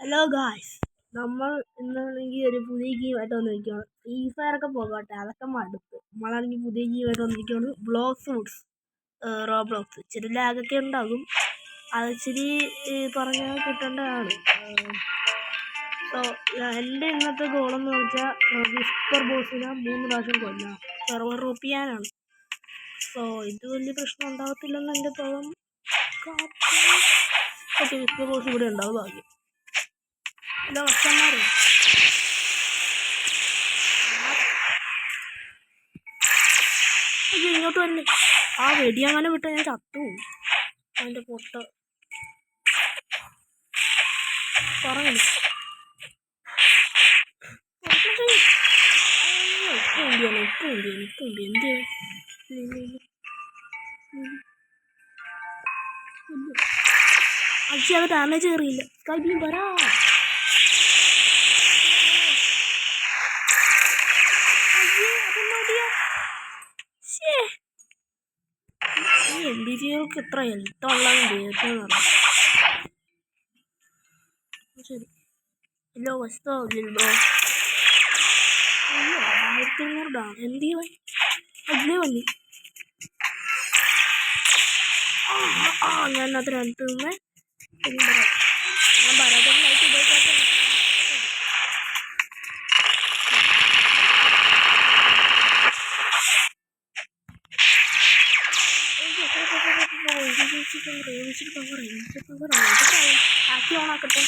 Hello guys, നമ്മൾ ഇന്നാണെങ്കിൽ ഒരു പുതിയ ഗെയിമായിട്ട് വന്നിരിക്കുകയാണ്. ഫ്രീ ഫയർ ഒക്കെ പോകട്ടെ, അതൊക്കെ മടുത്ത്. നമ്മളാണെങ്കിൽ പുതിയ ഗെയിമായിട്ട് വന്നിരിക്കുകയാണ്. Blocks foods, Roblox. ഇച്ചിരി ലാഗൊക്കെ ഉണ്ടാകും, അത് ഇച്ചിരി പറഞ്ഞാൽ കിട്ടേണ്ടതാണ്. സോ എൻ്റെ ഇന്നത്തെ ഗോളെന്ന് വെച്ചാൽ വിസ്പർ ബോസിനെ 3 പ്രാവശ്യം കൊല്ലാം, സെർവർ റൂപ്പിയാനാണ്. സോ ഇത് വലിയ പ്രശ്നം ഉണ്ടാകത്തില്ലെന്ന് എൻ്റെ തോന്നും. ഓക്കെ, വിസ്പർ ബോസ് ഇവിടെ ഉണ്ടാവും ഭാഗ്യം. ഹലോ അച്ഛന്മാരെ, ഇങ്ങോട്ട് വരല്ലേ. ആ വെടി അങ്ങനെ വിട്ടാൽ ഞാൻ ചത്തു. അതിൻ്റെ പൊട്ട പറഞ്ഞു എന്ത് അച്ഛ അത് ഡാമേജ് കയറിയില്ല. സ്കൈബിയും വരാ. NBGകൾക്ക് എത്ര ഹെൽത്ത് ഉള്ളതെന്ന് കേൾക്കുന്നത്. ശരി, ഹലോ വസ്തോ ബ്രോ. 1500 ഡാം എന്ത് ചെയ്യാൻ അതിലേ വന്നി. ഞാൻ അതിന് അടുത്ത് നിന്ന് ഞാൻ പരാജയമായിട്ട് ഉപയോഗിക്കാത്ത ആക്കി ഓണാക്കട്ടെ.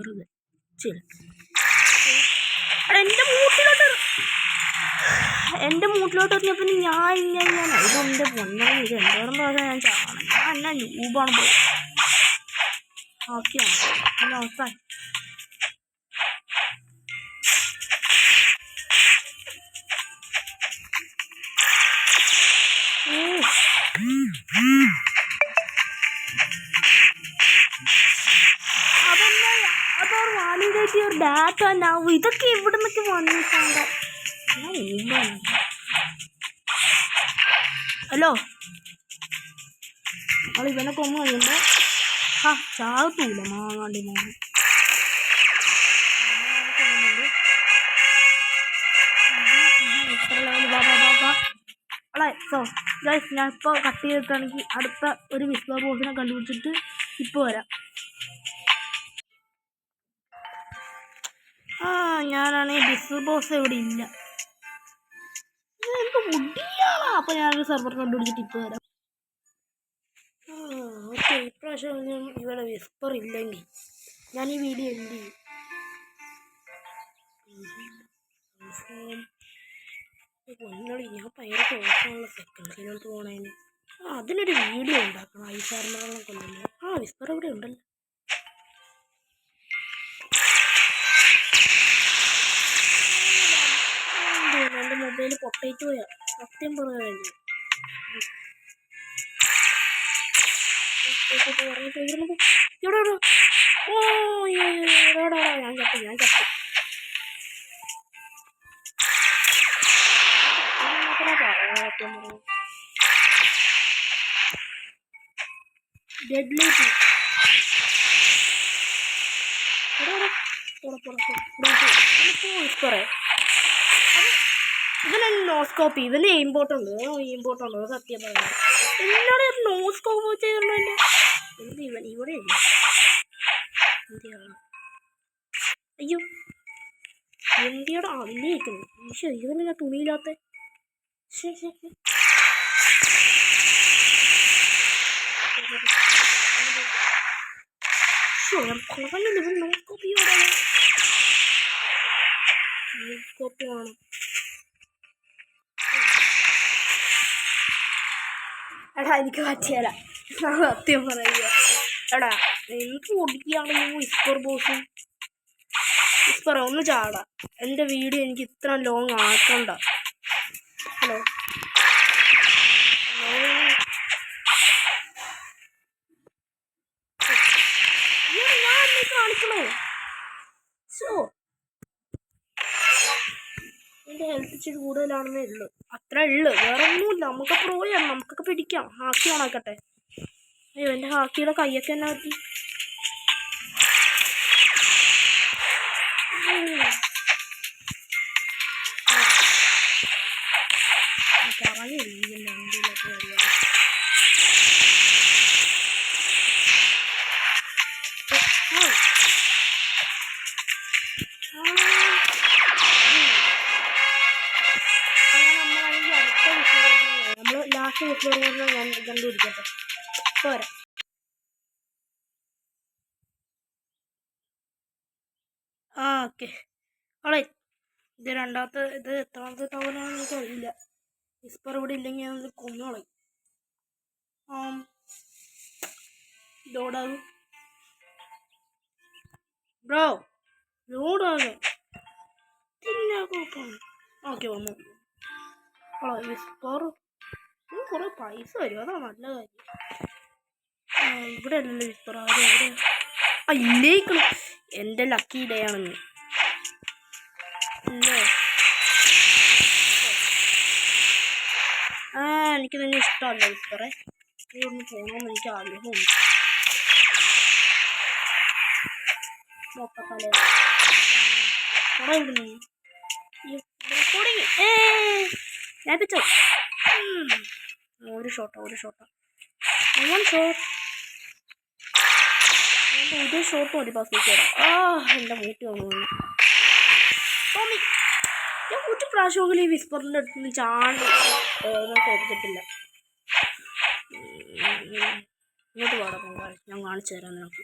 വെറുതെ ശരി. എൻ്റെ മൂട്ടിലോട്ട് എറിഞ്ഞപ്പോൾ ഞാൻ ഇതെൻ്റെ പൊന്നാണ്. ഇത് എന്തോരം പ്രാവശ്യം ഞാൻ ചാവണം. ഞാൻ എന്നാ രൂപാണ് പോ. ഓക്കെയാണ് നല്ല അവസ്ഥ. ഡാറ്റ ഉണ്ടാവും. ഇതൊക്കെ ഇവിടെ നിന്നൊക്കെ വന്നിട്ടാണ്. ഹലോ, അവൾ ഇവനെ കൊന്നു കഴിയുമ്പോൾ ചാകത്തൂല മാങ്ങാണ്ടി മോന്. സോ ഗൈസ്, ഞാൻ ഇപ്പോൾ കട്ട് ചെയ്തിട്ടാണെങ്കിൽ അടുത്ത ഒരു വിസ്പർ ബോസിനെ കണ്ടുപിടിച്ചിട്ട് ഇപ്പോൾ വരാം. ഞാനാണെങ്കിൽ വിസ്പർ ബോസ് ഇവിടെ ഇല്ല. എനിക്ക് മുടിയാണ്. അപ്പോൾ ഞാനൊരു സെർവർ കണ്ടുപിടിച്ചിട്ട് ഇപ്പോൾ വരാം. ഓക്കെ, ഇപ്രാവശ്യം ഇവിടെ വിസ്പർ ഇല്ലെങ്കിൽ ഞാൻ ഈ വീഡിയോ എന്ത് ചെയ്യും? ഞാൻ ഭയങ്കര ദോഷമുള്ള സെക്കൻഡ്സിനടുത്ത് പോണേന് അതിനൊരു വീഡിയോ ഉണ്ടാക്കണം. ഐസാർമകളെ കൊല്ലുന്നത്. വിസ്പർ ഇവിടെ ഉണ്ടല്ലോ. എൻ്റെ മൊബൈൽ പൊട്ടേറ്റ് പോയാ സത്യം പറയായിരുന്നു. ഞാൻ ചത്തു. ഡെഡ്ലി ഇവനെ നോസ്കോപ്പ്, ഇവന് എയിംപോട്ടുണ്ട്. അത് സത്യം പറയുന്നത്. എന്നോട് നോസ്കോപ്പ് ചെയ്തിട്ടുണ്ട്. എന്ത് ഇവൻ ഇവിടെ ഇല്ല. എന്തിയാണ്? അയ്യോ, എന്തിയുടെ അതിലേക്കുന്നു. ഈശോ, ഇവനെന്നാ തുണിയില്ലാത്ത. ഇവൻ നോസ്കോപ്പ് ആണ്. എടാ, എനിക്ക് പറ്റിയല്ല, സത്യം പറയുക. എടാ, എനിക്ക് ഓടിക്കുകയാണെങ്കിൽ വിസ്പർ ബോസ്. വിസ്പർ ഒന്ന് ചാടാ. എൻ്റെ വീഡിയോ എനിക്ക് ഇത്ര ലോങ് ആക്കണ്ട. ഹലോ, ഞാൻ കാണിക്കണോ? സോ എൻ്റെ ഹെൽത്ത് ഇച്ചിരി കൂടുതലാണെന്നേ ഉള്ളൂ. അത്ര ഉള്ളു, വേറെ ഒന്നുമില്ല. നമുക്ക് പ്രോയാണ്, നമുക്കൊക്കെ പിടിക്കാം. ആക്കി ഓണാക്കട്ടെ. അയ്യോ എൻ്റെ ഹാക്കിയുടെ കയ്യൊക്കെ തന്നെ പറ്റി. കറങ്ങി വീഴുന്ന വണ്ടിയിലൊക്കെ വരുവാ. നമ്മൾ ലാസ്റ്റ് വിസ്വറിനെ ഞാൻ കണ്ടുപിടിക്കട്ടെ. പോരാ. ഓക്കെ ഓളെ ഇത് രണ്ടാമത്തെ ഇത് എത്രാമത്തെ ടവറാണെന്ന് എനിക്ക് അറിയില്ല. വിസ്പർ ഇവിടെ ഇല്ലെങ്കിൽ ഞാൻ കൊന്നോളെ. ലോഡാകും ബ്രോ, ലോഡാകും. ഓക്കെ വന്നു. വിസ്പർ കുറേ പൈസ വരും, അതാണ് നല്ല കാര്യം. ഇവിടെ അല്ലല്ലോ വിസ്പർ, ആരും എവിടെ ഇല്ലേക്കണം. എൻ്റെ ലക്കി ഡേ ആണെന്ന് അല്ലേ. എനിക്ക് തന്നെ ഇഷ്ടമല്ല വിസ്പറെ. ഒന്ന് പോകണമെന്ന് എനിക്ക് ആഗ്രഹമുണ്ട്. മൊത്തത്തല ഞാപ്പിച്ചോ. ഒരു ഷോട്ടോ ഒരു ഷോട്ട് മതി പാസ് തരാം. എൻ്റെ മൂട്ടി വന്നു. ഞാൻ ഒരു പ്രാവശ്യമെങ്കിലും ഈ വിസ്പറിൻ്റെ അടുത്ത് നിന്ന് ചാണ്ട് കൊടുത്തിട്ടില്ല. ഇങ്ങോട്ട് പാടാം, ഞാൻ കാണിച്ചു തരാം നിനക്ക്.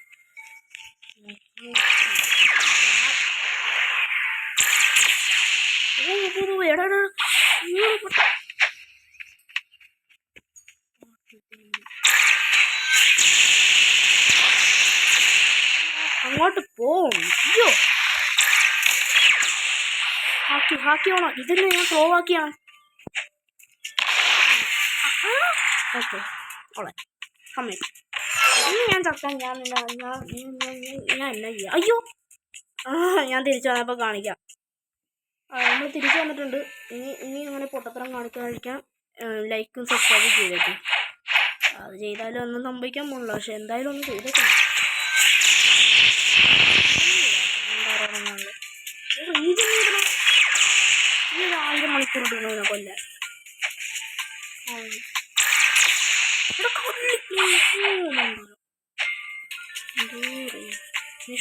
അങ്ങോട്ട് പോവും. അയ്യോ ഹാക്കി വേണം. ഇതിന് ഞാൻ സ്ലോ ആക്കിയാണ്. ഓക്കെ ഓളെ കമ്മി ഇനി ഞാൻ ചത്താൻ ഞാൻ എന്നാ ചെയ്യാം. അയ്യോ ഞാൻ തിരിച്ചു വന്നപ്പോൾ കാണിക്കാം. നമ്മൾ തിരിച്ചു വന്നിട്ടുണ്ട്. ഇനി അങ്ങനെ പൊട്ടത്തരം കാണിക്കാൻ ലൈക്കും സബ്സ്ക്രൈബും ചെയ്തേക്കും. അത് ചെയ്താലും ഒന്നും സംഭവിക്കാൻ പോണില്ല. പക്ഷെ എന്തായാലും ഒന്ന് ചെയ്തേക്കണം. ഈ 1 മണിക്കൂർ ഇടണോ കൊല്ലാൻ.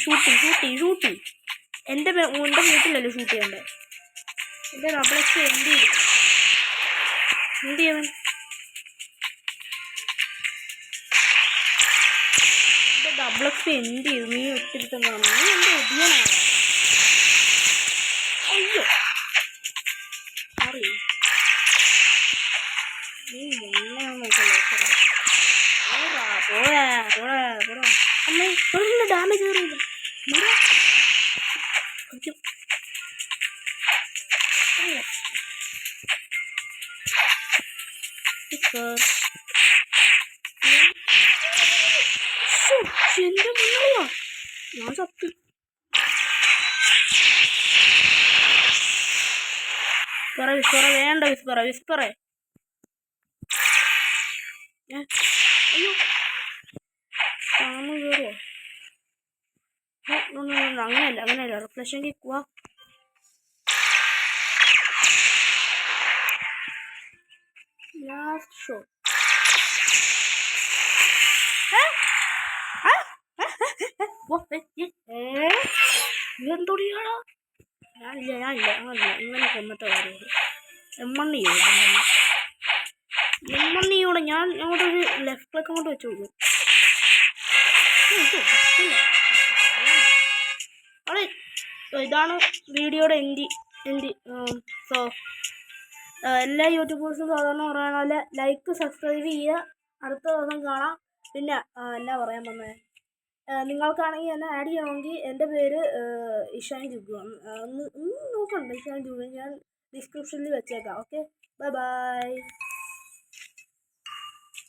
ഷൂട്ടി എൻ്റെ വീട്ടിലല്ലേ ഷൂട്ട് ചെയ്യണ്ടേ. എൻ്റെ ഡബിളൊക്കെ എന്ത് ചെയ്യവൻ. എൻ്റെ ഡബിളൊക്കെ എന്ത് ചെയ്തു. നീ ഒത്തിരിത്തം കാണുന്നു. നീ എൻ്റെ ഒടിയനാണ്. അയ്യോ അറിയ നീ നോക്കല്ലേ. അമ്മ ഇപ്പോഴും ഡാമേജ് കയറിയില്ല. എന്റെ മുന്നറിയോ ഞാൻ സത്തു. വിസ്പറ വേണ്ട. വിസ്പറേ അയ്യോ താമ കയറുവോ. അങ്ങനെയല്ല റിഫ്ലക്ഷൻ കേൾക്കുക. ലാസ്റ്റ് ഷോ ഇതെന്തോടിയാണോ. ഞാനില്ല ഇങ്ങനെ കൊന്നിട്ട് കാര്യം. എമ്മണ്ണിയോടെ ഞാൻ അങ്ങോട്ടൊരു ലെഫ്റ്റ് ക്ലിക്ക് അങ്ങോട്ട് വെച്ച് കൊടുക്കും. അതെ ഇതാണ് വീഡിയോയുടെ എൻഡ്. സോ എല്ലാ യൂട്യൂബേഴ്സും സാധാരണ പറയുന്ന പോലെ ലൈക്ക് സബ്സ്ക്രൈബ് ചെയ്യുക. അടുത്ത ദിവസം കാണാം. പിന്നെ എന്നാ പറയാൻ വന്നത്, നിങ്ങൾക്കാണെങ്കിൽ എന്നെ ആഡ് ചെയ്യണമെങ്കിൽ എൻ്റെ പേര് ഇഷാൻ ജുഗു. ഒന്ന് നോക്കണ്ട ഇഷാൻ ജുഗു. ഞാൻ ഡിസ്ക്രിപ്ഷനിൽ വെച്ചേക്കാം. Okay bye.